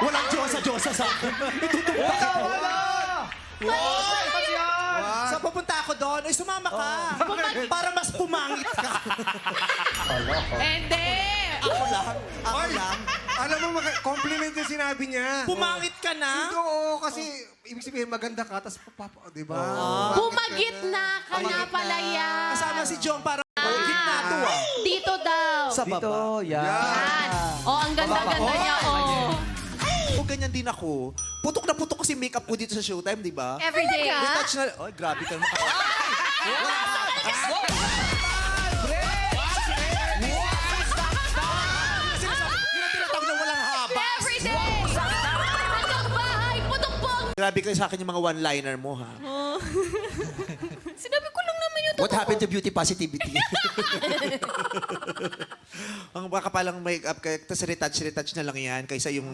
Walang Diyosa sa akin. Itutumpak ako. Sa pupunta ako doon, ay sumama ka. Para mas pumangit ka. Hindi! Ako lang. Alam mo, compliment yung sinabi niya. Pumangit ka na? Oo, kasi ibig sabihin maganda ka, tapos di ba? Bumagitna ka na pala yan. Kasama si Jong para gitna to ah. Dito daw. Sa Dito, baba. yan. Oh, ang ganda-ganda niya, oh. O ganyan din ako. Putok na putok kasi makeup ko dito sa Showtime, di ba? Everyday. Retouch na... Ay, grabe ka naman. Tinatawag na walang haba. Everyday! Hanggang bahay, putok-pong! Grabe kayo sa akin yung mga one-liner mo, ha? Sinabi ko lang naman yung What happened to beauty positivity? Ang baka palang makeup, tapos retouch na lang yan kaysa yung